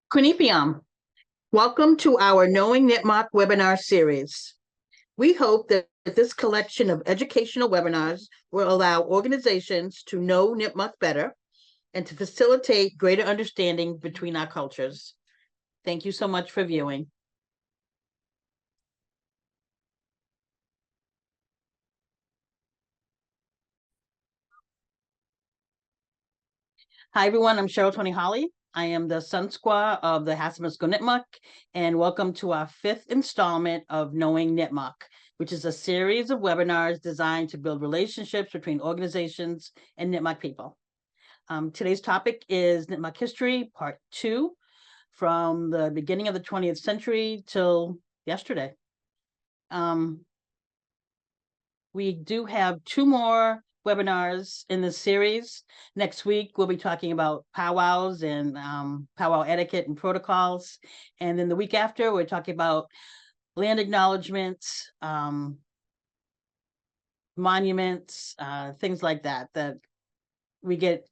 Quinipium, welcome to our Knowing Nipmuc webinar series. We hope that this collection of educational webinars will allow organizations to know Nipmuc better and to facilitate greater understanding between our cultures. Thank you so much for viewing. Hi, everyone. I'm Cheryl Tony Holly. I am the Sun Squaw of the Hassemisco Nipmuc, and welcome to our fifth installment of Knowing Nipmuc, which is a series of webinars designed to build relationships between organizations and Nipmuc people. Today's topic is Nipmuc history, part 2, from the beginning of the 20th century till yesterday. We do have 2 more webinars in this series. Next week, we'll be talking about powwows and powwow etiquette and protocols. And then the week after, we're talking about land acknowledgements, monuments, things like that, that we get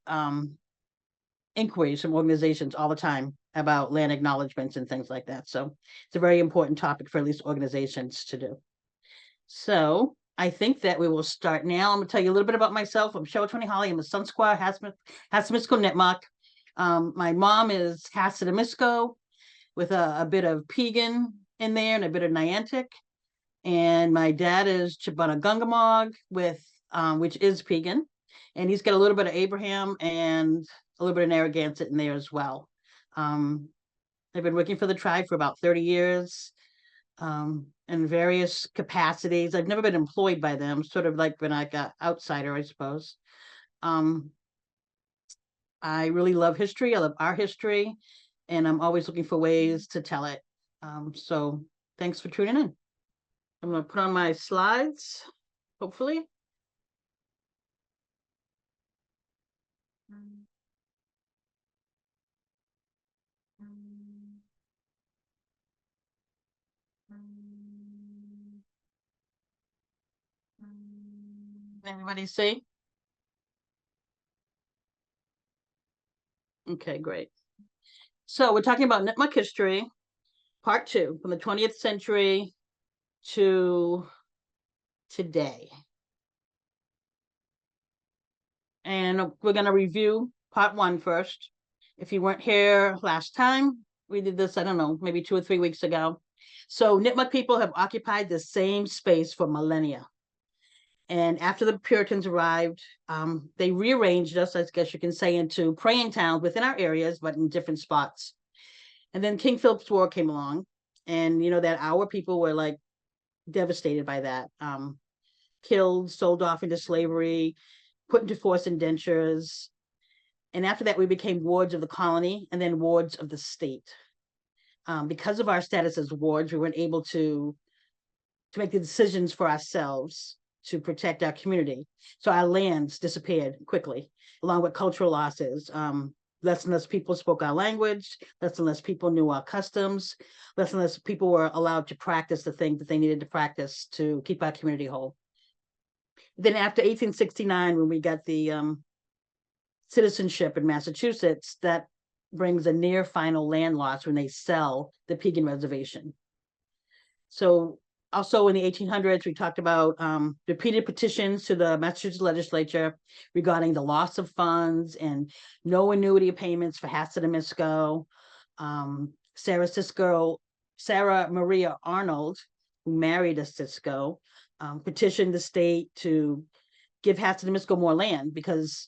inquiries from organizations all the time about land acknowledgements and things like that. So it's a very important topic for at least organizations to do. So I think that we will start now. I'm going to tell you a little bit about myself. I'm Cheryl Tony Holly. I'm a Sun Squaw, Hassemisco Nipmuc. My mom is Hassemisco with a bit of Piegan in there and a bit of Niantic. And my dad is Chibunagungumog with which is Piegan. And he's got a little bit of Abraham and a little bit of Narragansett in there as well. I've been working for the tribe for about 30 years. In various capacities. I've never been employed by them, sort of like when I got outsider, I suppose. I really love history. I love our history, and I'm always looking for ways to tell it. So thanks for tuning in. I'm going to put on my slides, hopefully. Everybody see? Okay, great. So we're talking about Nipmuc history, part 2, from the 20th century to today. And we're going to review part 1 first. If you weren't here last time, we did this, I don't know, maybe 2 or 3 weeks ago. So Nipmuc people have occupied the same space for millennia. And after the Puritans arrived, they rearranged us, I guess you can say, into praying towns within our areas, but in different spots. And then King Philip's War came along, and you know that our people were like devastated by that, killed, sold off into slavery, put into forced indentures. And after that, we became wards of the colony and then wards of the state. Because of our status as wards, we weren't able to make the decisions for ourselves to protect our community. So our lands disappeared quickly, along with cultural losses. Less and less people spoke our language, less and less people knew our customs, less and less people were allowed to practice the things that they needed to practice to keep our community whole. Then after 1869, when we got the citizenship in Massachusetts, that brings a near final land loss when they sell the Piegan Reservation. So also in the 1800s, we talked about repeated petitions to the Massachusetts legislature regarding the loss of funds and no annuity payments for Hassemisco. Sarah Maria Arnold, who married a Cisco, petitioned the state to give Hassemisco more land because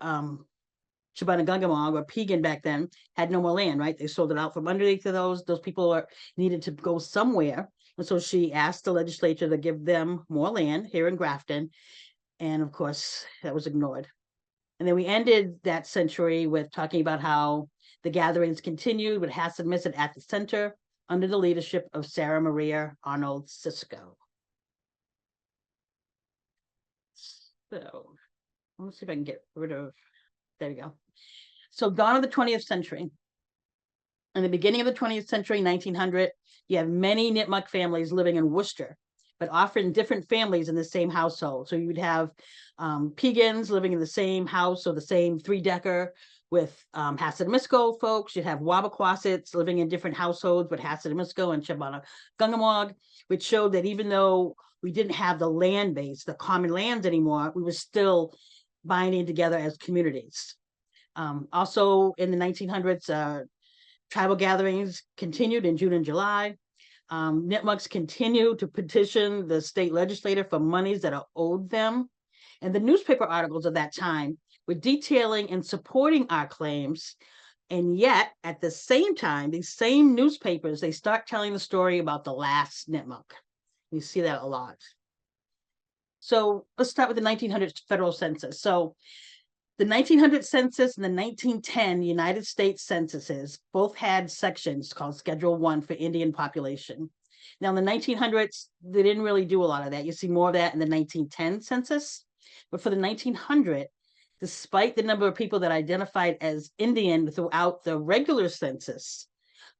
Chibunagungumog or Piegan back then had no more land, right? They sold it out from underneath of those. Those people needed to go somewhere. And so she asked the legislature to give them more land here in Grafton. And of course, that was ignored. And then we ended that century with talking about how the gatherings continued with Hassemisco at the center under the leadership of Sarah Maria Arnold Cisco. So let's see if I can get rid of, there we go. So dawn of the 20th century. In the beginning of the 20th century, 1900, you have many Nipmuc families living in Worcester, but often different families in the same household. So you would have Piegans living in the same house or the same 3-decker with Hassanimisco folks. You'd have Wabaquasits living in different households with Hassanimisco and Shabana, which showed that even though we didn't have the land base, the common lands anymore, we were still binding together as communities. Also in the 1900s, tribal gatherings continued in June and July. Nipmucs continue to petition the state legislature for monies that are owed them. And the newspaper articles of that time were detailing and supporting our claims. And yet, at the same time, these same newspapers, they start telling the story about the last Nipmuc. You see that a lot. So let's start with the 1900 federal census. So the 1900 census and the 1910 United States censuses both had sections called Schedule 1 for Indian population. Now, in the 1900s, they didn't really do a lot of that. You see more of that in the 1910 census. But for the 1900, despite the number of people that identified as Indian throughout the regular census,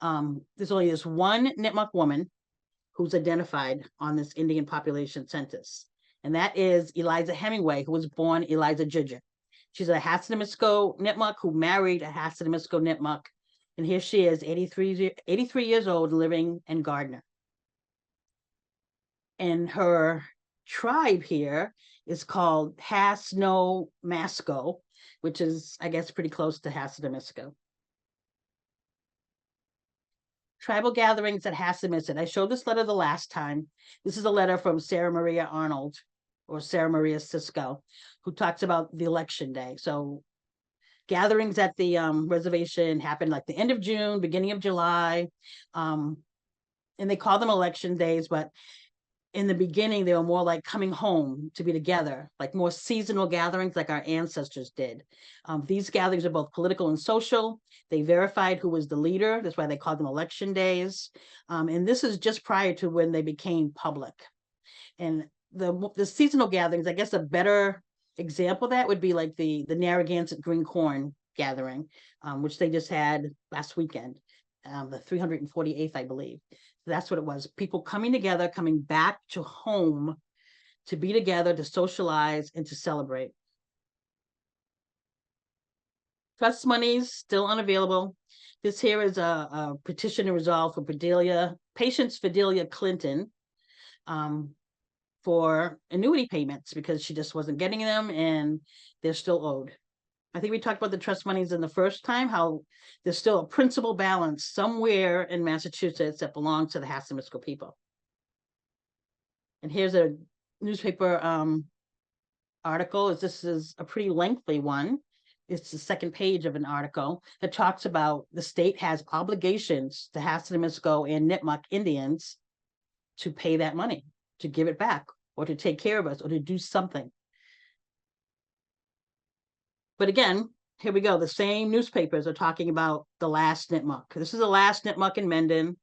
there's only this one Nipmuc woman who's identified on this Indian population census. And that is Eliza Hemingway, who was born Eliza Ginger. She's a Hassanimisco Nipmuc who married a Hassanimisco Nipmuc. And here she is, 83 years old, living in Gardner. And her tribe here is called Hassno-Masco, which is, I guess, pretty close to Hassanimisco. Tribal gatherings at Hassamisset. I showed this letter the last time. This is a letter from Sarah Maria Arnold, or Sarah Maria Cisco, who talks about the election day. So gatherings at the reservation happened like the end of June, beginning of July. And they call them election days, but in the beginning, they were more like coming home to be together, like more seasonal gatherings like our ancestors did. These gatherings are both political and social. They verified who was the leader. That's why they called them election days. And this is just prior to when they became public. And the seasonal gatherings, I guess a better example of that would be like the Narragansett Green Corn gathering, which they just had last weekend, the 348th, I believe. So that's what it was. People coming together, coming back to home to be together, to socialize, and to celebrate. Trust monies still unavailable. This here is a petition to resolve for Patience Fidelia Clinton, for annuity payments because she just wasn't getting them and they're still owed. I think we talked about the trust monies in the first time, how there's still a principal balance somewhere in Massachusetts that belongs to the Hassanimisco people. And here's a newspaper article. This is a pretty lengthy one. It's the second page of an article that talks about the state has obligations to Hassanimisco and Nipmuc Indians to pay that money, to give it back, or to take care of us, or to do something. But again, here we go. The same newspapers are talking about the last Nipmuc. This is the last Nipmuc in Mendon.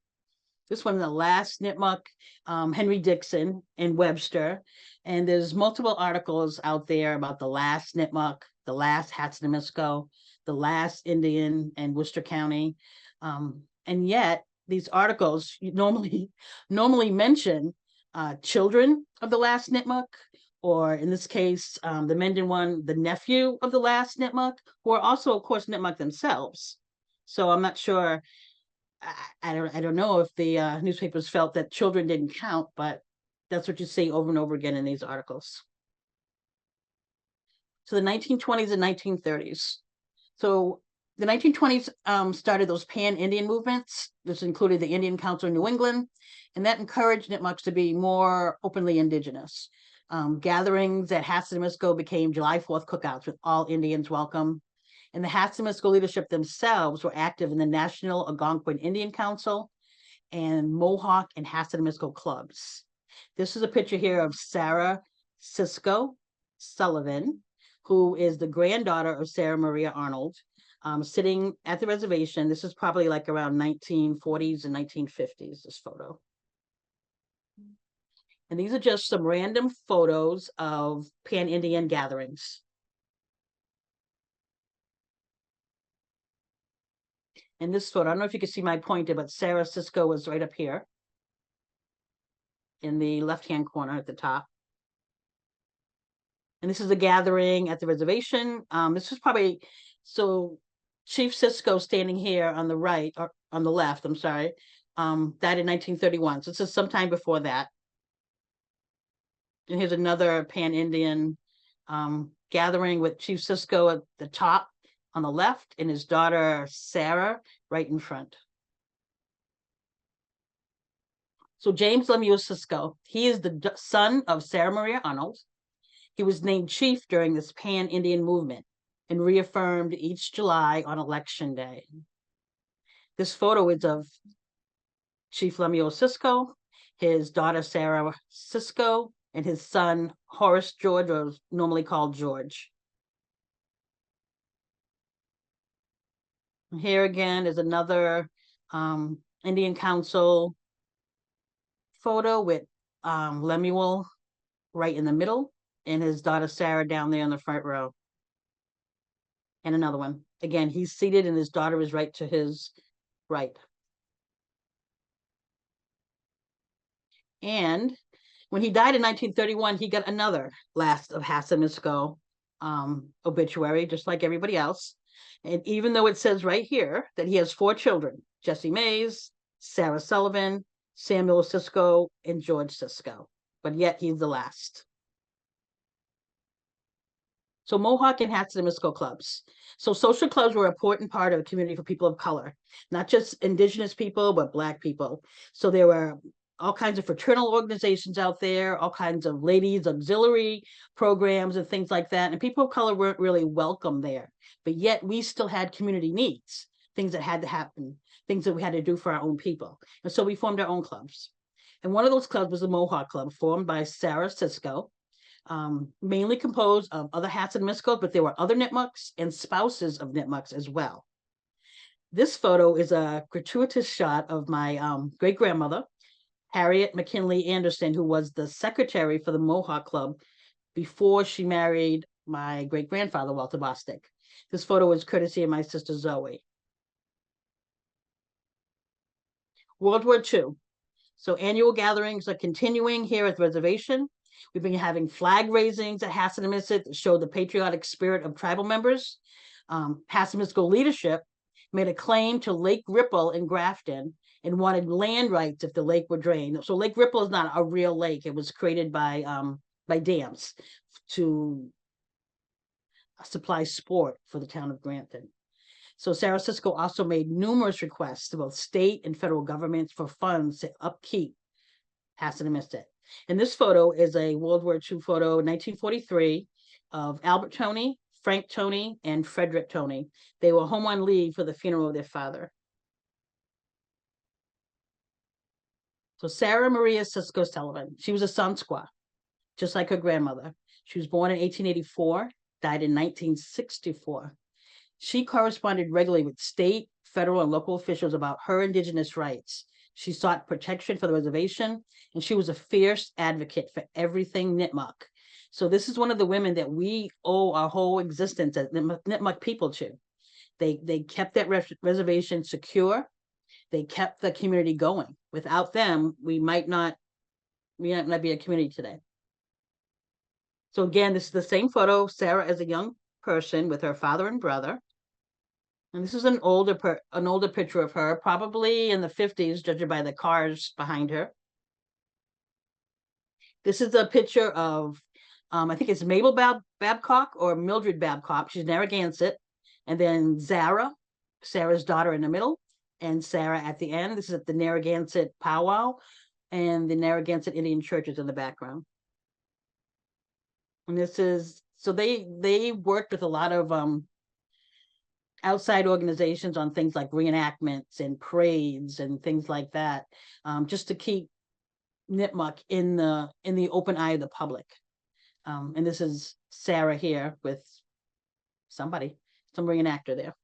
This one, the last Nipmuc, Henry Dixon in Webster. And there's multiple articles out there about the last Nipmuc, the last Hassanimisco, the last Indian in Worcester County. And yet these articles normally mention children of the last Nipmuc, or in this case, the Mendon one, the nephew of the last Nipmuc, who are also, of course, Nipmuc themselves. So I'm not sure. I don't know if the newspapers felt that children didn't count, but that's what you see over and over again in these articles. So the 1920s and 1930s. So the 1920s started those pan-Indian movements. This included the Indian Council of New England, and that encouraged Nipmucs to be more openly indigenous. Gatherings at Hassanimisco became July 4th cookouts with all Indians welcome. And the Hassanimisco leadership themselves were active in the National Algonquin Indian Council and Mohawk and Hassanimisco clubs. This is a picture here of Sarah Cisco Sullivan, who is the granddaughter of Sarah Maria Arnold, sitting at the reservation. This is probably like around 1940s and 1950s, this photo. And these are just some random photos of pan-Indian gatherings. And this photo, I don't know if you can see my pointer, but Sarah Cisco was right up here in the left-hand corner at the top. And this is a gathering at the reservation. This was probably, so Chief Cisco standing here on the right, or on the left, I'm sorry, died in 1931. So this is sometime before that. And here's another Pan-Indian gathering with Chief Cisco at the top on the left and his daughter Sarah right in front. So James Lemuel Cisco, he is the son of Sarah Maria Arnold. He was named chief during this Pan-Indian movement and reaffirmed each July on election day. This photo is of Chief Lemuel Cisco, his daughter Sarah Cisco, and his son Horace George, or normally called George. Here again is another Indian Council photo with Lemuel right in the middle and his daughter Sarah down there in the front row. And another one. Again, he's seated and his daughter is right to his right. And when he died in 1931, he got another last of Hassemisco obituary, just like everybody else. And even though it says right here that he has 4 children, Jessie Mays, Sarah Sullivan, Samuel Cisco, and George Cisco, but yet he's the last. So Mohawk and Hassemisco clubs. So social clubs were an important part of the community for people of color, not just Indigenous people, but Black people. So there were all kinds of fraternal organizations out there, all kinds of ladies auxiliary programs and things like that. And people of color weren't really welcome there, but yet we still had community needs, things that had to happen, things that we had to do for our own people. And so we formed our own clubs. And one of those clubs was the Mohawk Club, formed by Sarah Cisco, mainly composed of other Hassemiscos, but there were other Nipmucs and spouses of Nipmucs as well. This photo is a gratuitous shot of my great-grandmother, Harriet McKinley Anderson, who was the secretary for the Mohawk Club before she married my great-grandfather, Walter Bostick. This photo is courtesy of my sister Zoe. World War II. So annual gatherings are continuing here at the reservation. We've been having flag raisings at Hassemisco that show the patriotic spirit of tribal members. Hassemisco leadership made a claim to Lake Ripple in Grafton and wanted land rights if the lake were drained. So Lake Ripple is not a real lake. It was created by dams to supply sport for the town of Granton. So Sarah Cisco also made numerous requests to both state and federal governments for funds to upkeep Hassemisco. And this photo is a World War II photo, 1943, of Albert Toney, Frank Toney, and Frederick Toney. They were home on leave for the funeral of their father. So Sarah Maria Cisco Sullivan, she was a Sunsquaw, just like her grandmother. She was born in 1884, died in 1964. She corresponded regularly with state, federal, and local officials about her Indigenous rights. She sought protection for the reservation, and she was a fierce advocate for everything Nipmuc. So this is one of the women that we owe our whole existence as Nipmuc people to. They kept that reservation secure. They kept the community going. Without them, we might not be a community today. So again, this is the same photo, Sarah as a young person with her father and brother. And this is an older picture of her, probably in the 50s, judging by the cars behind her. This is a picture of, I think it's Mabel Babcock or Mildred Babcock. She's Narragansett. And then Zara, Sarah's daughter in the middle, and Sarah at the end. This is at the Narragansett powwow, and the Narragansett Indian Church is in the background. And this is, so they worked with a lot of outside organizations on things like reenactments and parades and things like that, just to keep Nipmuc in the open eye of the public. And this is Sarah here with some reenactor there.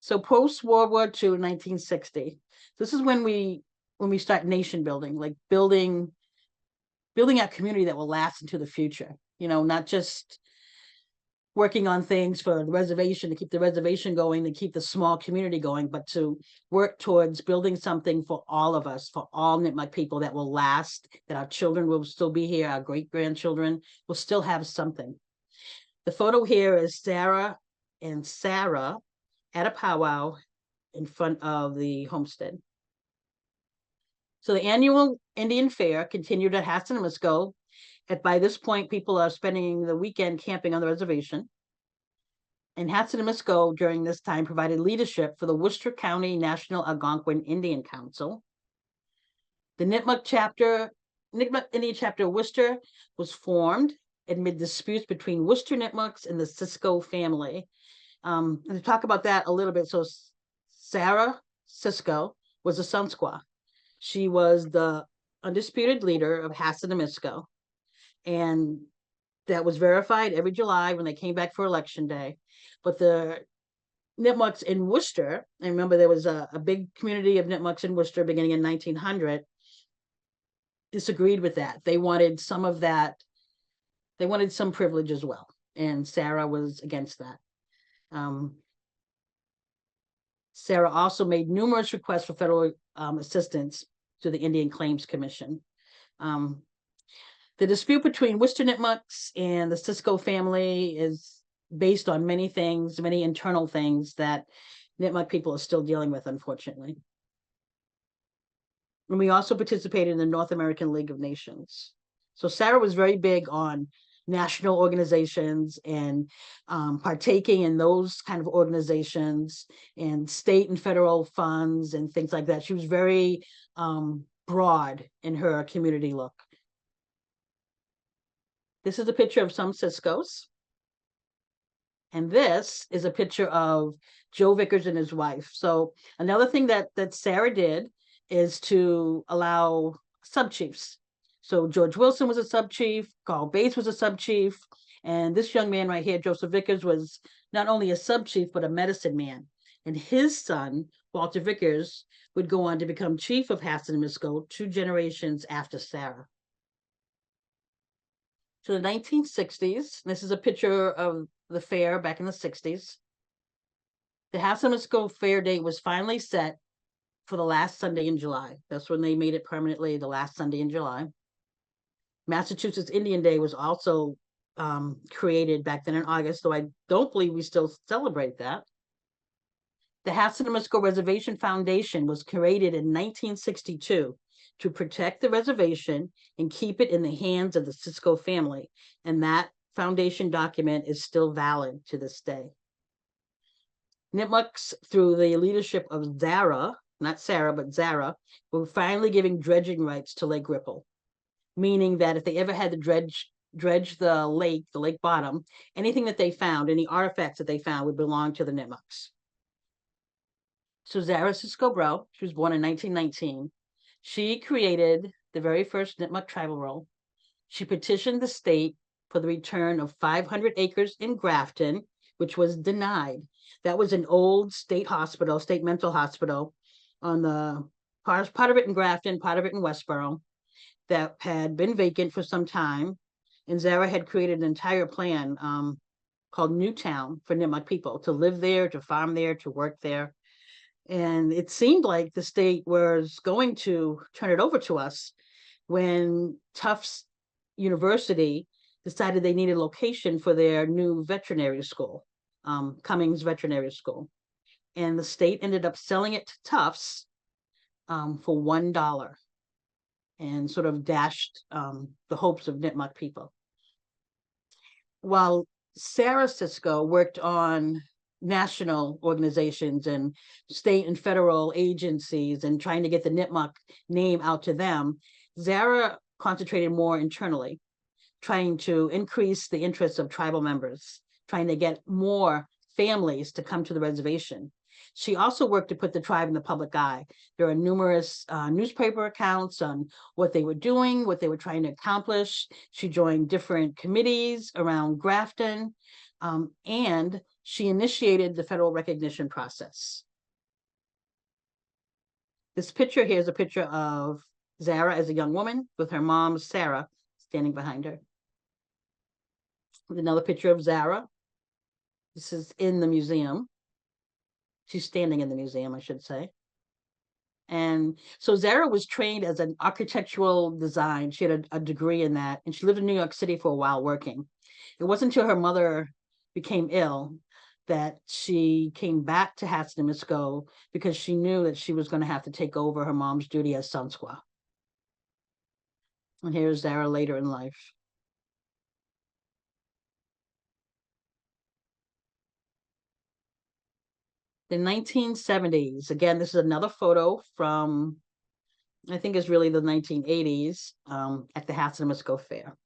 So post World War II, 1960, this is when we start nation building, like building a community that will last into the future. You know, not just working on things for the reservation to keep the reservation going, to keep the small community going, but to work towards building something for all of us, for all Nipmuc people that will last, that our children will still be here, our great-grandchildren will still have something. The photo here is Sarah and Sarah at a powwow in front of the homestead. So the annual Indian Fair continued at Hassanamisco. By this point, people are spending the weekend camping on the reservation. And Hassanamisco during this time provided leadership for the Worcester County National Algonquin Indian Council. The Nipmuc Indian chapter of Worcester was formed amid disputes between Worcester Nipmucs and the Cisco family. And to talk about that a little bit, so Sarah Cisco was a Sun Squaw. She was the undisputed leader of Hassanamisco, and that was verified every July when they came back for election day. But the Nipmucs in Worcester, and remember there was a big community of Nipmucs in Worcester beginning in 1900, disagreed with that. They wanted some of that. They wanted some privilege as well, and Sarah was against that. Sarah also made numerous requests for federal assistance to the Indian Claims Commission. The dispute between Worcester Nipmucs and the Cisco family is based on many things, many internal things that Nipmuc people are still dealing with, unfortunately. And we also participated in the North American League of Nations. So Sarah was very big on national organizations and partaking in those kind of organizations and state and federal funds and things like that. She was very broad in her community look. This is a picture of some Ciscos. And this is a picture of Joe Vickers and his wife. So another thing that Sarah did is to allow sub-chiefs. So George Wilson was a sub-chief, Carl Bates was a sub-chief, and this young man right here, Joseph Vickers, was not only a sub-chief, but a medicine man. And his son, Walter Vickers, would go on to become chief of Hassanamisco 2 generations after Sarah. So the 1960s, this is a picture of the fair back in the 60s. The Hassanamisco fair date was finally set for the last Sunday in July. That's when they made it permanently, the last Sunday in July. Massachusetts Indian Day was also created back then in August, though I don't believe we still celebrate that. The Hassanamisco Reservation Foundation was created in 1962 to protect the reservation and keep it in the hands of the Cisco family. And that foundation document is still valid to this day. Nipmucs, through the leadership of Zara, not Sarah, but Zara, were finally giving dredging rights to Lake Ripple, meaning that if they ever had to dredge the lake bottom, anything that they found, any artifacts that they found would belong to the Nipmucs. So Zara Cisco Bro, she was born in 1919. She created the very first Nipmuc tribal roll. She petitioned the state for the return of 500 acres in Grafton, which was denied. That was an old state hospital, state mental hospital, on the part of it in Grafton, part of it in Westboro, that had been vacant for some time. And Zara had created an entire plan called Newtown for Nipmuc people to live there, to farm there, to work there. And it seemed like the state was going to turn it over to us when Tufts University decided they needed a location for their new veterinary school, Cummings Veterinary School. And the state ended up selling it to Tufts for $1 and sort of dashed the hopes of Nipmuc people. While Sarah Cisco worked on national organizations and state and federal agencies and trying to get the Nipmuc name out to them, Zara concentrated more internally, trying to increase the interests of tribal members, trying to get more families to come to the reservation. She also worked to put the tribe in the public eye. There are numerous newspaper accounts on what they were doing, what they were trying to accomplish. She joined different committees around Grafton, and she initiated the federal recognition process. This picture here is a picture of Zara as a young woman with her mom, Sarah, standing behind her. Another picture of Zara. This is in the museum. She's standing in the museum, I should say. And so Zara was trained as an architectural design. She had a degree in that, and she lived in New York City for a while working. It wasn't until her mother became ill that she came back to Hatsanimisco because she knew that she was going to have to take over her mom's duty as Sun Squaw. And here's Zara later in life. The 1970s, again, this is another photo from, I think it's really the 1980s, at the Hatsanimisco Fair.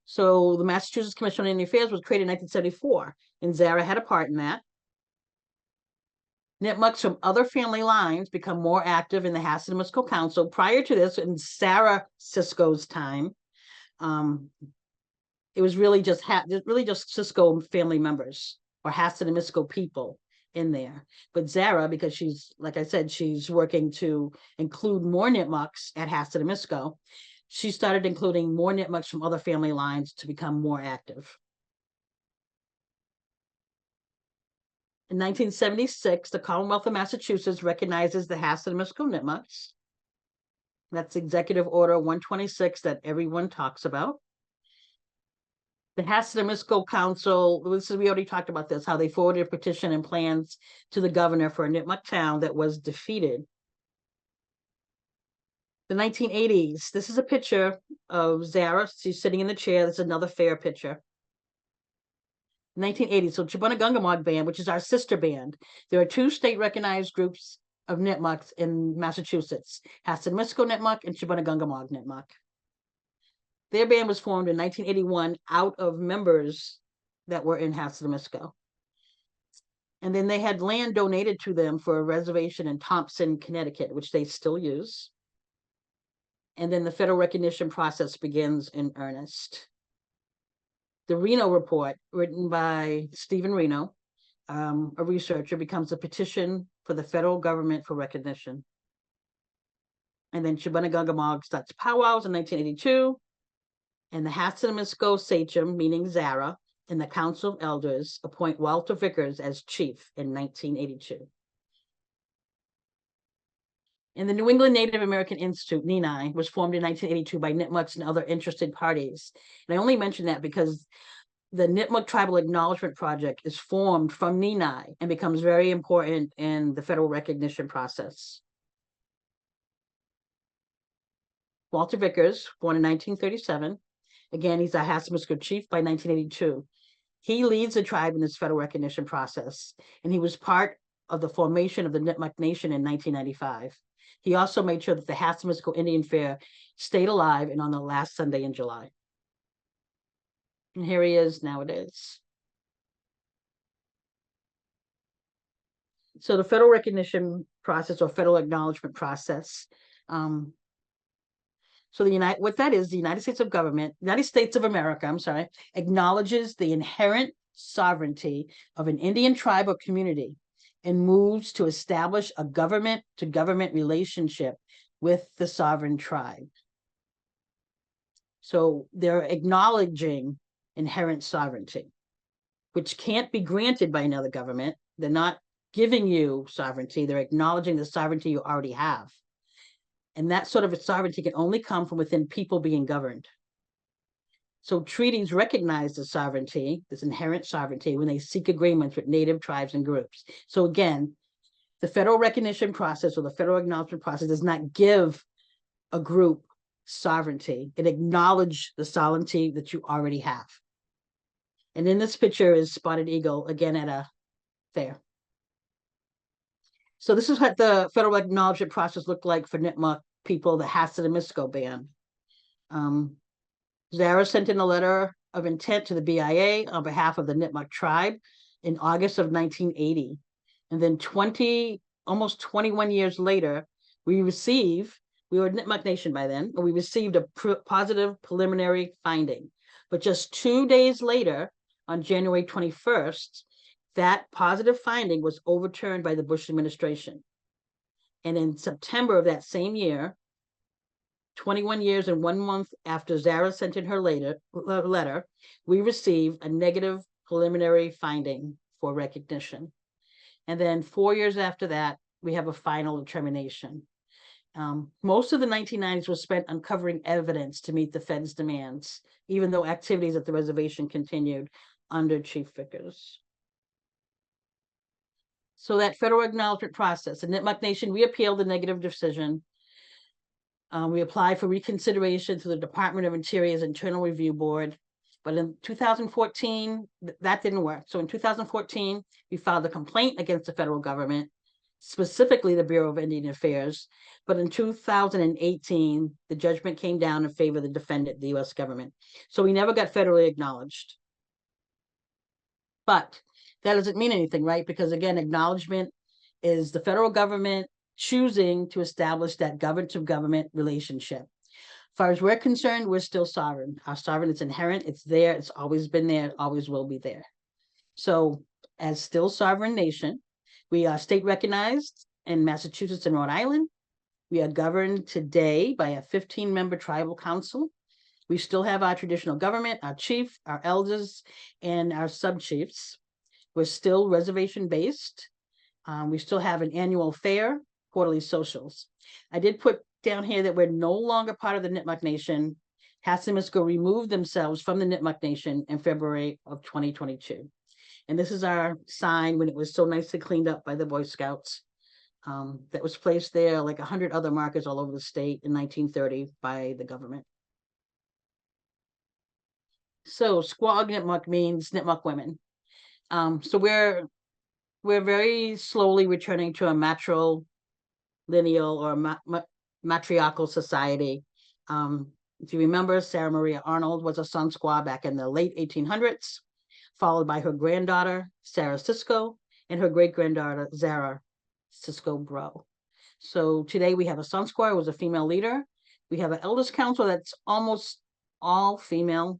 So the Massachusetts Commission on Indian Affairs was created in 1974, and Zara had a part in that. Nipmucs from other family lines become more active in the Hatsanimisco Council. Prior to this, in Sarah Cisco's time, it was really just Cisco family members or Hatsanimisco people in there. But Zara, because she's, like I said, she's working to include more Nipmucs at Hatsanimisco, she started including more Nipmucs from other family lines to become more active. In 1976, the Commonwealth of Massachusetts recognizes the Hatsanimisco Nipmucs. That's Executive Order 126 that everyone talks about. The Hatsanimisco Council, we already talked about this, how they forwarded a petition and plans to the governor for a Nipmuc town that was defeated. The 1980s, this is a picture of Zara. She's sitting in the chair. This is another fair picture. 1980s, so Chibunagungumog Band, which is our sister band. There are two state-recognized groups of Nipmucs in Massachusetts, Hatsanimisco Nipmuc and Chibunagungumog Nipmuc. Their band was formed in 1981 out of members that were in Hatsanimisco. And then they had land donated to them for a reservation in Thompson, Connecticut, which they still use. And then the federal recognition process begins in earnest. The Reno Report, written by Stephen Reno, a researcher, becomes a petition for the federal government for recognition. And then Chibunagungumog starts powwows in 1982. And the Hatsanimisco Sachem, meaning Zara, and the Council of Elders appoint Walter Vickers as chief in 1982. And the New England Native American Institute, NENI, was formed in 1982 by Nipmucs and other interested parties. And I only mention that because the Nipmuc Tribal Acknowledgement Project is formed from NENI and becomes very important in the federal recognition process. Walter Vickers, born in 1937. Again, he's a Hatsanimisco chief by 1982. He leads the tribe in this federal recognition process, and he was part of the formation of the Nipmuc Nation in 1995. He also made sure that the Hatsanimisco Indian Fair stayed alive and on the last Sunday in July. And here he is nowadays. So the federal recognition process or federal acknowledgement process. So what that is, the United States of America, acknowledges the inherent sovereignty of an Indian tribe or community and moves to establish a government-to-government relationship with the sovereign tribe. So they're acknowledging inherent sovereignty, which can't be granted by another government. They're not giving you sovereignty. They're acknowledging the sovereignty you already have. And that sort of sovereignty can only come from within people being governed. So treaties recognize the sovereignty, this inherent sovereignty, when they seek agreements with native tribes and groups. So again, the federal recognition process or the federal acknowledgement process does not give a group sovereignty. It acknowledges the sovereignty that you already have. And in this picture is Spotted Eagle, again at a fair. So this is what the federal acknowledgement process looked like for Nipmuc people, the Hatsanimisco Band. Zara sent in a letter of intent to the BIA on behalf of the Nipmuc tribe in August of 1980. And then almost 21 years later, we were a Nipmuc nation by then, and we received a positive preliminary finding. But just 2 days later, on January 21st, that positive finding was overturned by the Bush administration. And in September of that same year, 21 years and 1 month after Zara sent in her letter, we received a negative preliminary finding for recognition. And then 4 years after that, we have a final determination. Most of the 1990s was spent uncovering evidence to meet the Fed's demands, even though activities at the reservation continued. under Chief Vickers. So that federal acknowledgement process, in Nipmuc Nation, we appealed the negative decision. We applied for reconsideration through the Department of Interior's Internal Review Board. But in 2014, that didn't work. So in 2014, we filed a complaint against the federal government, specifically the Bureau of Indian Affairs. But in 2018, the judgment came down in favor of the defendant, the US government. So we never got federally acknowledged. But that doesn't mean anything, right? Because again, acknowledgement is the federal government choosing to establish that government-to-government relationship. As far as we're concerned, we're still sovereign. Our sovereign is inherent. It's there. It's always been there. Always will be there. So as still sovereign nation, we are state recognized in Massachusetts and Rhode Island. We are governed today by a 15-member tribal council. We still have our traditional government, our chief, our elders, and our sub-chiefs. We're still reservation-based. We still have an annual fair, quarterly socials. I did put down here that we're no longer part of the Nipmuc Nation. Hassimisco removed themselves from the Nipmuc Nation in February of 2022. And this is our sign when it was so nicely cleaned up by the Boy Scouts. That was placed there, like 100 other markers all over the state in 1930 by the government. So Squaw Nipmuc means Nipmuc women. So we're very slowly returning to a matrilineal or matriarchal society. If you remember, Sarah Maria Arnold was a Sun Squaw back in the late 1800s, followed by her granddaughter, Sarah Cisco, and her great-granddaughter, Zara Cisco Bro. So today we have a Sun Squaw who was a female leader. We have an Elders Council that's almost all female.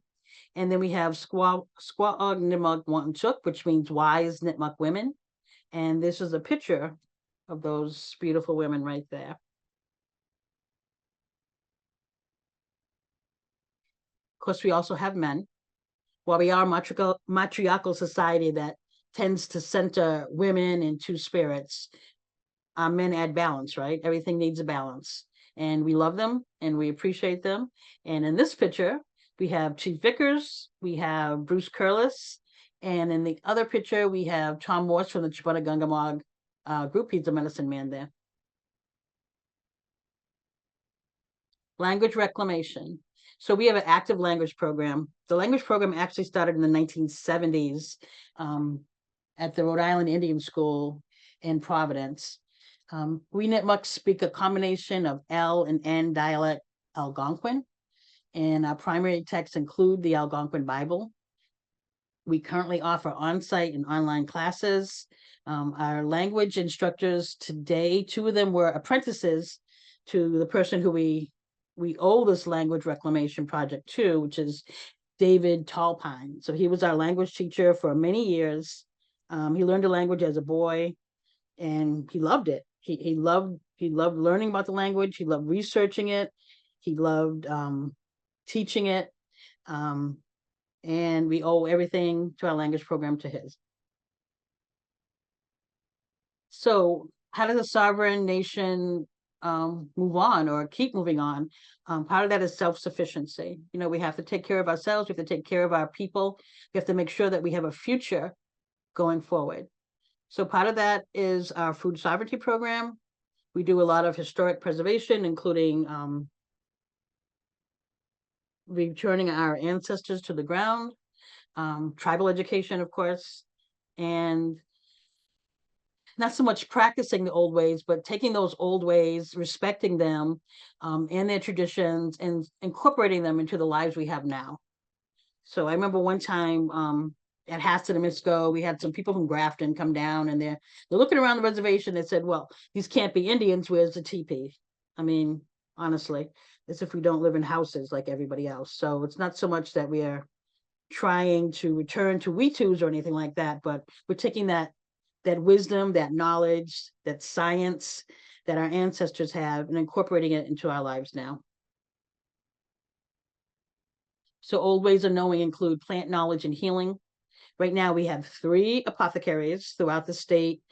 And then we have Squaw Nipmuc Wanchuk, which means wise Nipmuc women. And this is a picture of those beautiful women right there. Of course, we also have men. While we are a matriarchal society that tends to center women in two spirits, men add balance, right? Everything needs a balance. And we love them and we appreciate them. And in this picture, we have Chief Vickers, we have Bruce Curlis, and in the other picture, we have Tom Morse from the Chippewa group. He's the medicine man there. Language reclamation. So we have an active language program. The language program actually started in the 1970s at the Rhode Island Indian School in Providence. We Nipmuc speak a combination of L and N dialect Algonquin, and our primary texts include the Algonquin Bible. We currently offer on-site and online classes. Our language instructors today, 2 of them were apprentices to the person who we owe this language reclamation project to, which is David Tallpine. So he was our language teacher for many years. He learned the language as a boy, and he loved it. He loved learning about the language. He loved researching it. He loved teaching it. And we owe everything to our language program to his. So how does a sovereign nation move on or keep moving on? Part of that is self-sufficiency. You know, we have to take care of ourselves. We have to take care of our people. We have to make sure that we have a future going forward. So part of that is our food sovereignty program. We do a lot of historic preservation, including returning our ancestors to the ground, tribal education, of course, and not so much practicing the old ways, but taking those old ways, respecting them and their traditions, and incorporating them into the lives we have now. So I remember one time at Hassimisco, we had some people from Grafton come down, and they're looking around the reservation. They said, well, these can't be Indians. Where's the teepee? I mean, honestly, as if we don't live in houses like everybody else. So it's not so much that we are trying to return to Wetus or anything like that, but we're taking that wisdom, that knowledge, that science that our ancestors have and incorporating it into our lives now. So old ways of knowing include plant knowledge and healing. Right now we have 3 apothecaries throughout the state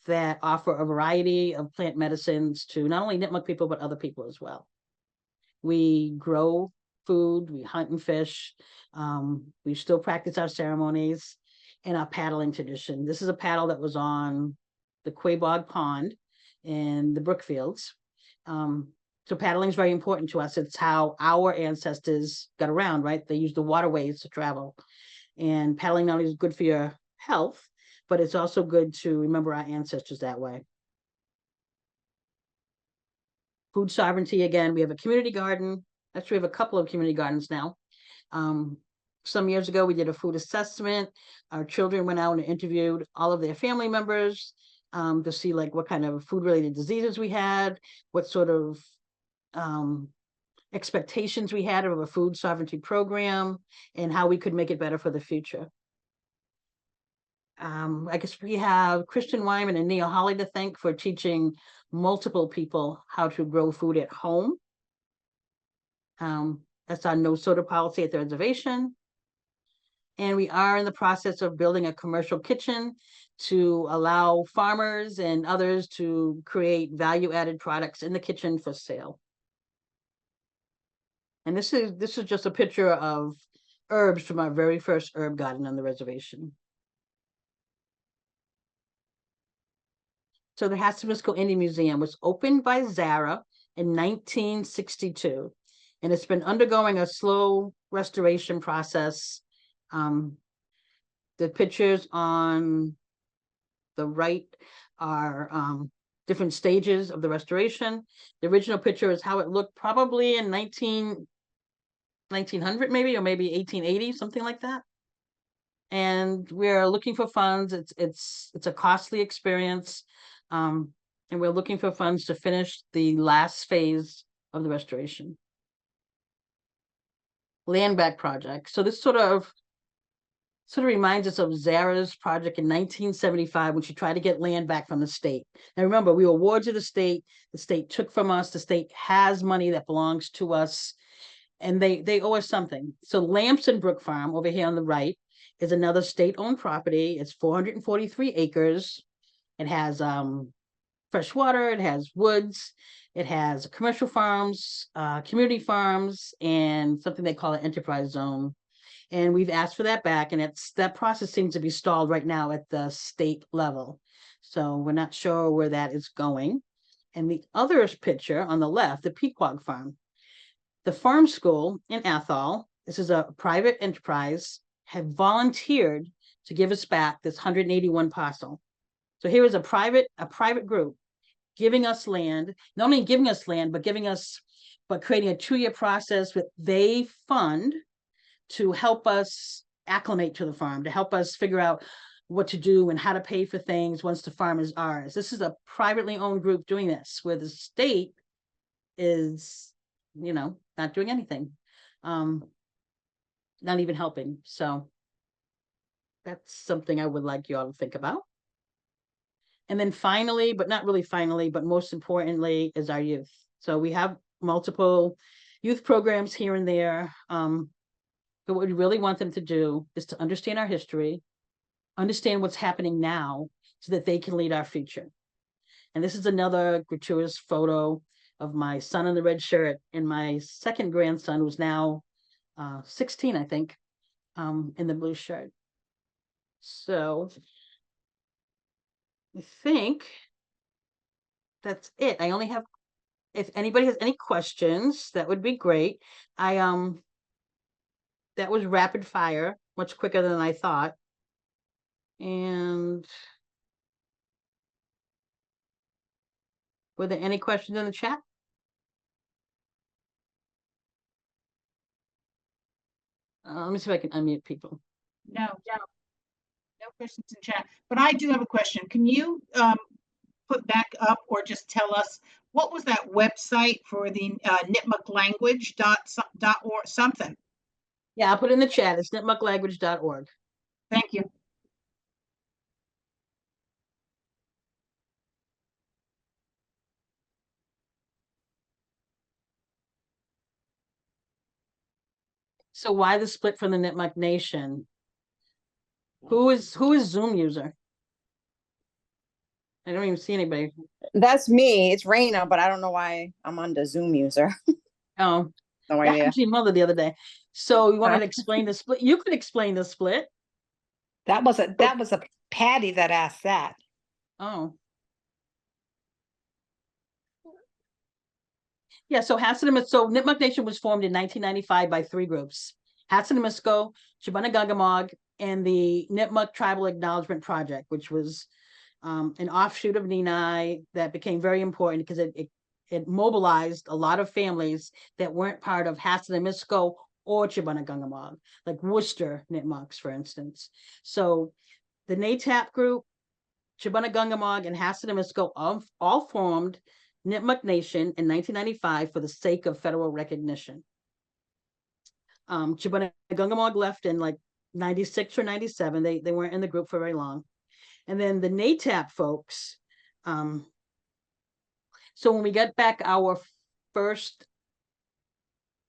that offer a variety of plant medicines to not only Nipmuc people, but other people as well. We grow food, we hunt and fish. We still practice our ceremonies and our paddling tradition. This is a paddle that was on the Quabog Pond in the Brookfields. So paddling is very important to us. It's how our ancestors got around, right? They used the waterways to travel. And paddling not only is good for your health, but it's also good to remember our ancestors that way. Food sovereignty, again, we have a community garden. Actually, we have a couple of community gardens now. Some years ago, we did a food assessment. Our children went out and interviewed all of their family members to see like what kind of food-related diseases we had, what sort of expectations we had of a food sovereignty program, and how we could make it better for the future. I guess we have Christian Wyman and Neil Holly to thank for teaching multiple people how to grow food at home. That's our no soda policy at the reservation. And we are in the process of building a commercial kitchen to allow farmers and others to create value-added products in the kitchen for sale. And this is just a picture of herbs from our very first herb garden on the reservation. So the Hasselmuskal Indian Museum was opened by Zara in 1962, and it's been undergoing a slow restoration process. The pictures on the right are different stages of the restoration. The original picture is how it looked probably in 1900 maybe, or maybe 1880, something like that. And we're looking for funds. It's a costly experience. And we're looking for funds to finish the last phase of the restoration. Land back project. So this sort of reminds us of Zara's project in 1975 when she tried to get land back from the state. Now remember, we were wards of the state took from us, the state has money that belongs to us, and they owe us something. So Lamson Brook Farm over here on the right is another state-owned property. It's 443 acres. It has fresh water, it has woods, it has commercial farms, community farms, and something they call an enterprise zone. And we've asked for that back, and that process seems to be stalled right now at the state level. So we're not sure where that is going. And the other picture on the left, the Pequog Farm. The farm school in Athol, this is a private enterprise, have volunteered to give us back this 181 parcel. So here is a private group giving us land, not only giving us land, but creating a 2-year process that they fund to help us acclimate to the farm, to help us figure out what to do and how to pay for things once the farm is ours. This is a privately owned group doing this, where the state is, not doing anything, not even helping. So that's something I would like you all to think about. And then finally, but not really finally, but most importantly, is our youth. So we have multiple youth programs here and there. But what we really want them to do is to understand our history, understand what's happening now, so that they can lead our future. And this is another gratuitous photo of my son in the red shirt and my second grandson, who's now 16, I think, in the blue shirt. So I think that's it. I only have, if anybody has any questions, that would be great. That was rapid fire, much quicker than I thought. And were there any questions in the chat? Let me see if I can unmute people. No questions in chat, but I do have a question. Can you put back up or just tell us what was that website for the Nipmuc language .org something? Yeah, I'll put it in the chat. It's nipmuclanguage.org. Thank you. So why the split from the Nipmuc Nation? Who is Zoom user? I don't even see anybody. That's me. It's Raina, but I don't know why I'm on the Zoom user. Oh, No That idea. happened to your mother the other day. So you want me to explain the split? You could explain the split. That was a Patty that asked that. Oh. Yeah, so Nipmuc Nation was formed in 1995 by three groups: Hatsanimisco, Chibunagungumog, and the Nipmuc Tribal Acknowledgement Project, which was an offshoot of Nenai that became very important because it mobilized a lot of families that weren't part of Hatsanimisco or Chibunagungumog, like Worcester Nipmucs, for instance. So the NATAP group, Chibunagungumog, and Hatsanimisco all formed Nipmuc Nation in 1995 for the sake of federal recognition. Chibunagungumog left in like 96 or 97. They weren't in the group for very long. And then the NATAP folks, so when we get back our first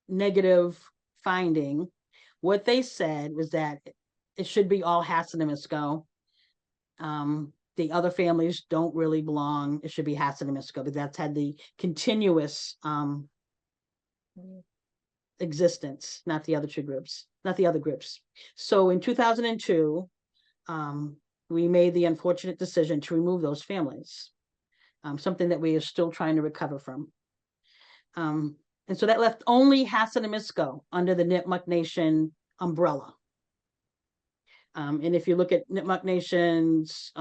negative finding, what they said was that it should be all Hatsanimisco. The other families don't really belong. It should be Hatsanimisco, but that's had the continuous existence, not the other groups. So in 2002, we made the unfortunate decision to remove those families, something that we are still trying to recover from. And so that left only Hatsanimisco under the Nipmuc Nation umbrella. And if you look at Nipmuc Nation's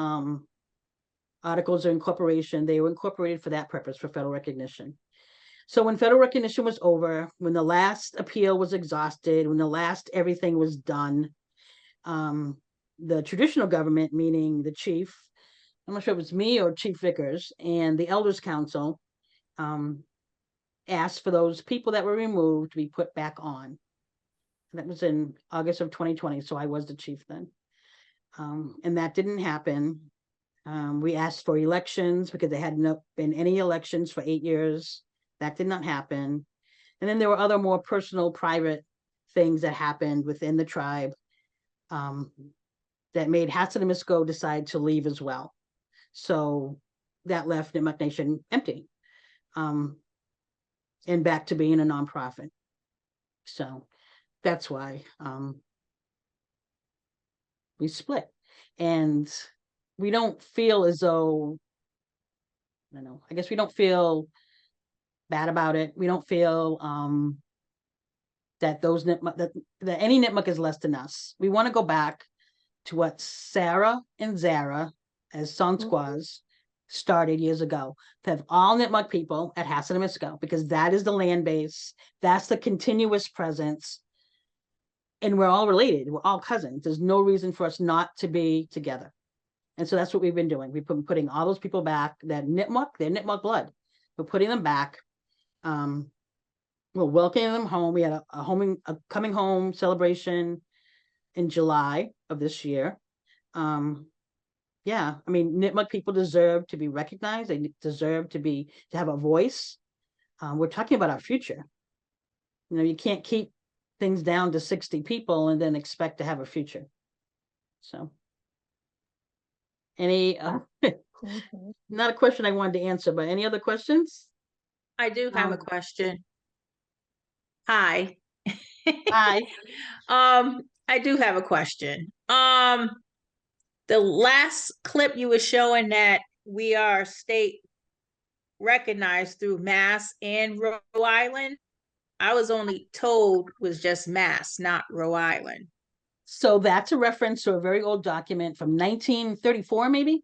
articles of incorporation, they were incorporated for that purpose, for federal recognition. So when federal recognition was over, when the last appeal was exhausted, when the last everything was done, the traditional government, meaning the chief, I'm not sure if it was me or Chief Vickers, and the Elders Council asked for those people that were removed to be put back on. That was in August of 2020, so I was the chief then. And that didn't happen. We asked for elections because there had not been any elections for 8 years. That did not happen. And then there were other more personal, private things that happened within the tribe that made Hatsanimisco decide to leave as well. So that left Nipmuc Nation empty and back to being a nonprofit. So that's why we split. And we don't feel as though, I don't know, I guess we don't feel bad about it. We don't feel that those Nipmuc, that any Nipmuc is less than us. We want to go back to what Sarah and Zara as Sonsquas started years ago, to have all Nipmuc people at Hatsanimisco, because that is the land base, that's the continuous presence, and we're all related, we're all cousins. There's no reason for us not to be together. And so that's what we've been doing. We've been putting all those people back, that Nipmuc, they're Nipmuc blood. We're putting them back. We're welcoming them home. We had a coming home celebration in July of this year. Yeah, I mean, Nipmuc people deserve to be recognized. They deserve to have a voice. We're talking about our future. You know, you can't keep things down to 60 people and then expect to have a future. So any not a question I wanted to answer, but any other questions? I do have a question. Hi. Hi. I do have a question. The last clip you were showing that we are state recognized through Mass and Rhode Island, I was only told was just Mass, not Rhode Island. So that's a reference to a very old document from 1934, maybe.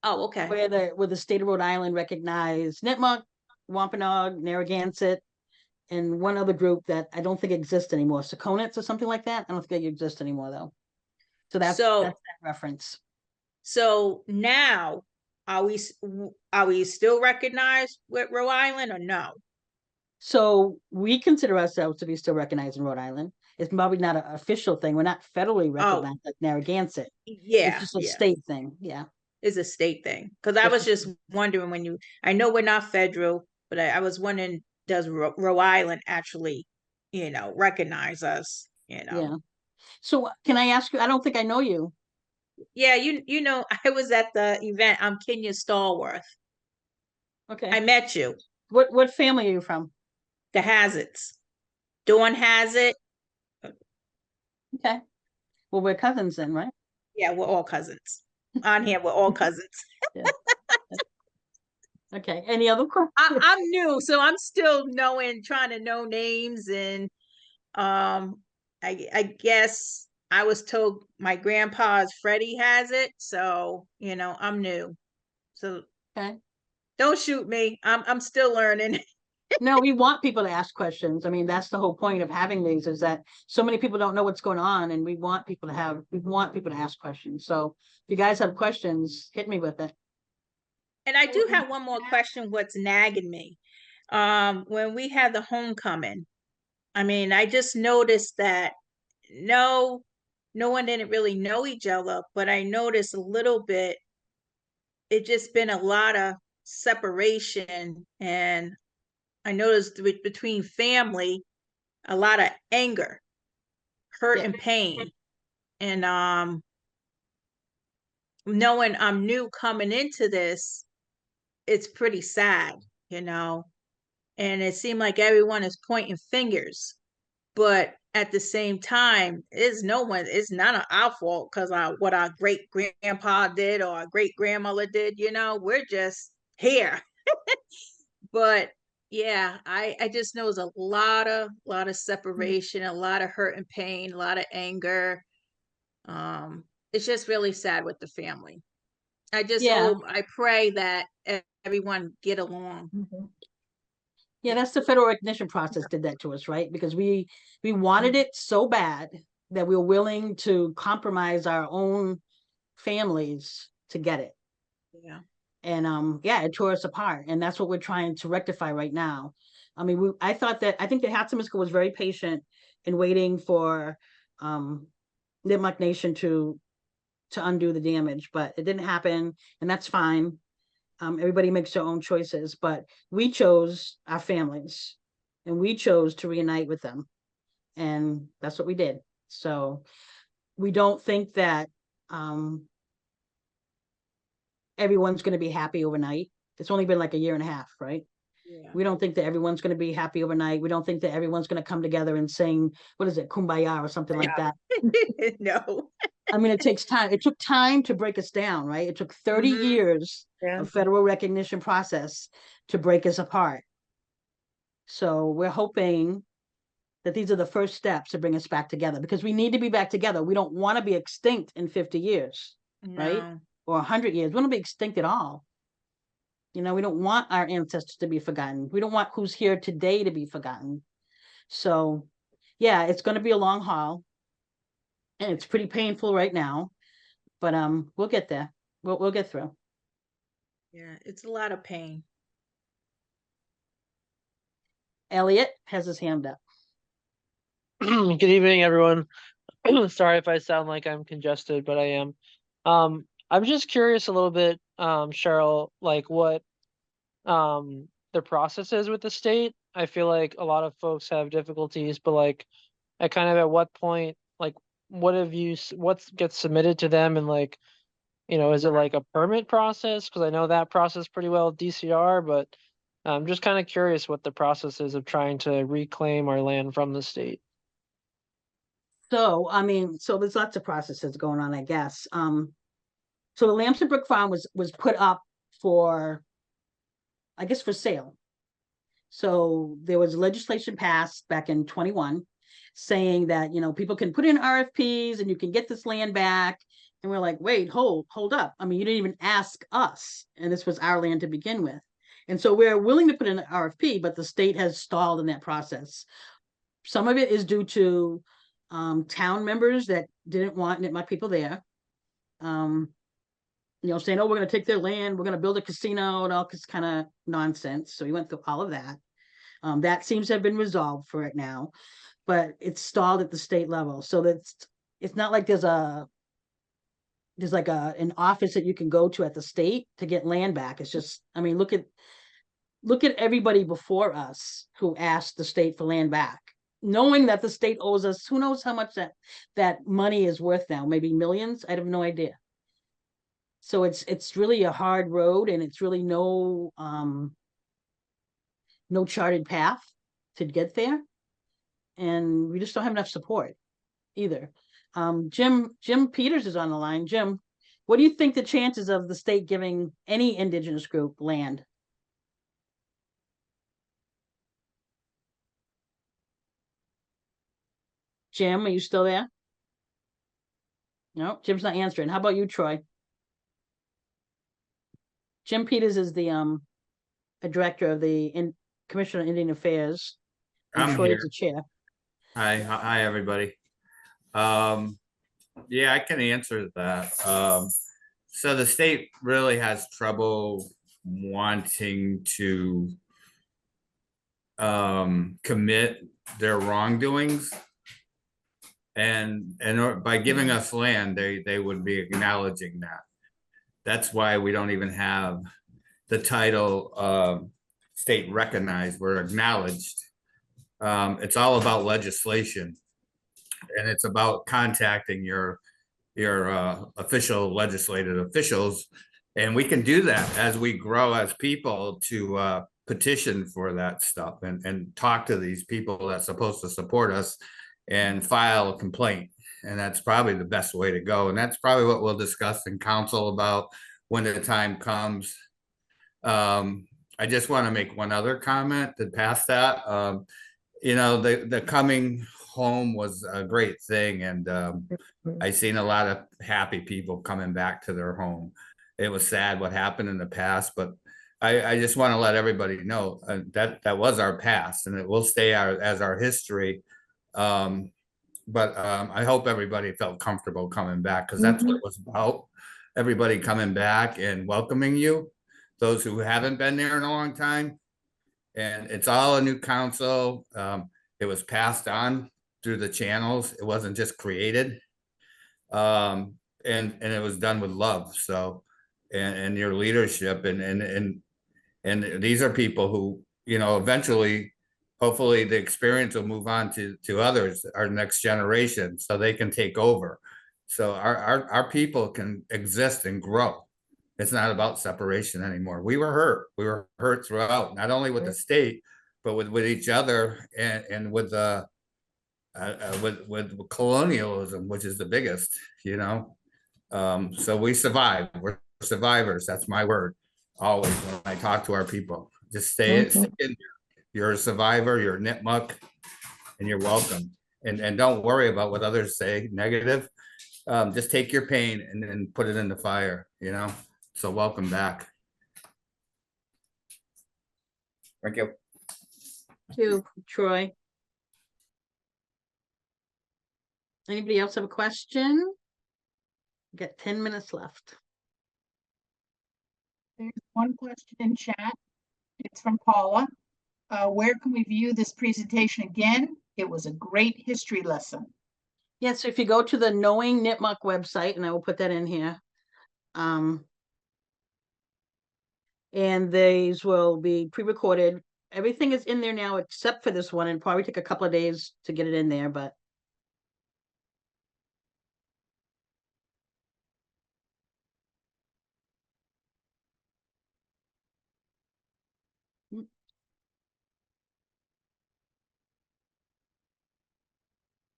Oh, okay. Where the state of Rhode Island recognized Nipmuc, Wampanoag, Narragansett, and one other group that I don't think exists anymore, Sakonets or something like that. I don't think they exist anymore though. So that's that reference. So now, are we still recognized with Rhode Island or no? So we consider ourselves to be still recognized in Rhode Island. It's probably not an official thing. We're not federally recognized like Narragansett. Yeah, it's just a state thing. Yeah, it's a state thing. Because I was just wondering I know we're not federal, but I was wondering, does Rhode Island actually, recognize us? Yeah. So can I ask you? I don't think I know you. Yeah, I was at the event. I'm Kenya Stallworth. Okay. I met you. What family are you from? The Hazards. Dawn has it. Okay. Well, we're cousins then, right? Yeah, we're all cousins. On here, we're all cousins. Okay. Any other questions? I'm new, so I'm still trying to know names, and I guess I was told my grandpa's Freddie has it, so I'm new. So Okay. don't shoot me. I'm still learning. No, we want people to ask questions. I mean, that's the whole point of having these, is that so many people don't know what's going on, and we want people to ask questions. So if you guys have questions, hit me with it. And I do have one more question. What's nagging me? When we had the homecoming, I mean, I just noticed that no one didn't really know each other, but I noticed a little bit, it just been a lot of separation, and I noticed between family, a lot of anger, hurt, Yeah. and pain. And knowing I'm new coming into this, it's pretty sad, you know. And it seemed like everyone is pointing fingers, but at the same time, it's none of our fault because what our great grandpa did or our great grandmother did, we're just here. But yeah, I just know there's a lot of separation, a lot of hurt and pain, a lot of anger. It's just really sad with the family. I just Yeah. hope, I pray that everyone get along. Yeah, that's the federal recognition process did that to us, right? Because we wanted it so bad that we were willing to compromise our own families to get it. Yeah. And yeah, it tore us apart. And that's what we're trying to rectify right now. I mean, I think that Hatzimisco was very patient in waiting for Nipmuc Nation to undo the damage, but it didn't happen, and that's fine. Everybody makes their own choices, but we chose our families, and we chose to reunite with them, and that's what we did. So we don't think that everyone's going to be happy overnight. It's only been like a year and a half, right? Yeah. We don't think that everyone's going to be happy overnight. We don't think that everyone's going to come together and sing, what is it, Kumbaya or something like that. No. I mean, it takes time. It took time to break us down, right? It took 30 Mhm. years Yeah. of federal recognition process to break us apart. So we're hoping that these are the first steps to bring us back together, because we need to be back together. We don't want to be extinct in 50 years, right? No. Or 100 years. We don't want to be extinct at all. We don't want our ancestors to be forgotten. We don't want who's here today to be forgotten. So yeah, it's going to be a long haul, and it's pretty painful right now, but we'll get there. We'll get through. Yeah, it's a lot of pain. Elliot has his hand up. Good evening, everyone. Sorry if I sound like I'm congested, but I am. I'm just curious a little bit, Cheryl, like what the process is with the state. I feel like a lot of folks have difficulties, but like at what point, like what gets submitted to them, and like, is it like a permit process? Because I know that process pretty well at DCR, but I'm just kind of curious what the process is of trying to reclaim our land from the state. So, I mean, so there's lots of processes going on, I guess. So the Lamson Brook Farm was put up for, I guess, for sale. So there was legislation passed back in 21 saying that, people can put in RFPs and you can get this land back. And we're like, wait, hold up. I mean, you didn't even ask us, and this was our land to begin with. And so we're willing to put in an RFP, but the state has stalled in that process. Some of it is due to town members that didn't want Nipmuc people there. Saying, oh, we're going to take their land, we're going to build a casino, and all this kind of nonsense. So we went through all of that. That seems to have been resolved for it now, but it's stalled at the state level. So it's not like there's like an office that you can go to at the state to get land back. It's just, I mean, look at everybody before us who asked the state for land back, knowing that the state owes us, who knows how much that money is worth now, maybe millions. I have no idea. So it's really a hard road, and it's really no charted path to get there. and we just don't have enough support either. Jim Peters is on the line. Jim, what do you think the chances of the state giving any indigenous group land? Jim, are you still there? No, Jim's not answering. How about you, Troy? Jim Peters is the a director of the Commission on Indian Affairs. And I'm Troy here. is the chair. Hi, everybody. Yeah, I can answer that. So the state really has trouble wanting to commit their wrongdoings. And by giving us land, they would be acknowledging that. That's why we don't even have the title state recognized, we're acknowledged. It's all about legislation, and it's about contacting your official legislative officials, and we can do that as we grow as people to petition for that stuff and talk to these people that's supposed to support us and file a complaint. And that's probably the best way to go, and that's probably what we'll discuss in council about when the time comes. I just want to make one other comment to pass that. You know, the coming home was a great thing, and I seen a lot of happy people coming back to their home. It was sad what happened in the past, but I just want to let everybody know that was our past, and it will stay as our history. But I hope everybody felt comfortable coming back, because that's what it was about. Everybody coming back and welcoming you, those who haven't been there in a long time. And it's all a new council. It was passed on through the channels. It wasn't just created. And it was done with love. So, and your leadership, and these are people who, you know, eventually, hopefully the experience will move on to others, our next generation, so they can take over. So our people can exist and grow. It's not about separation anymore. We were hurt. We were hurt throughout, not only with the state, but with each other, and with colonialism, which is the biggest, you know. So we survived. We're survivors. That's my word always when I talk to our people. Just stay in there. You're a survivor. You're a Nipmuc, and you're welcome. And don't worry about what others say negative. Just take your pain and then put it in the fire, you know. So welcome back. Thank you. Thank you, Troy. Anybody else have a question? Got 10 minutes left. There's one question in chat. It's from Paula. Where can we view this presentation again? It was a great history lesson. Yeah, so if you go to the Knowing Nipmuc website, and I will put that in here. And these will be pre-recorded. Everything is in there now except for this one, and probably take a couple of days to get it in there, but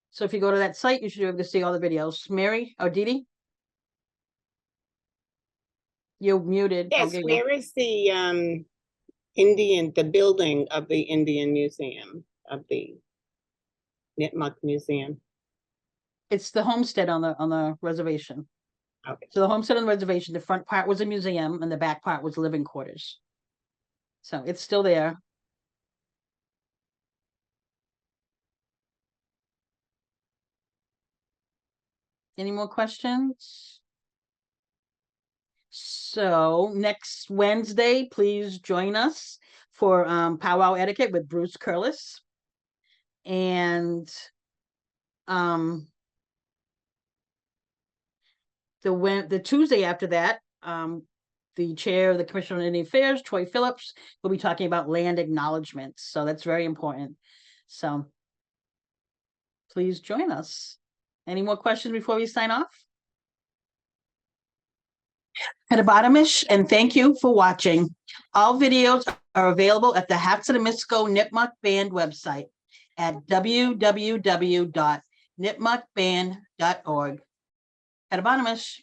so if you go to that site, you should be able to see all the videos. Mary or Dee? You're muted. Yes, Okay, where is the the building of the Indian Museum, of the Nipmuc Museum? it's the homestead on the reservation. Okay. So the homestead on the reservation, the front part was a museum and the back part was living quarters. So it's still there. Any more questions? So next Wednesday, please join us for powwow etiquette with Bruce Curlis. And the Tuesday after that, the chair of the Commission on Indian Affairs, Troy Phillips, will be talking about land acknowledgements. So that's very important. So please join us. Any more questions before we sign off? Kadabadamish, and thank you for watching. All videos are available at the Hats of the Misco Nipmuc Band website. at www.nipmucband.org. At Anonymous.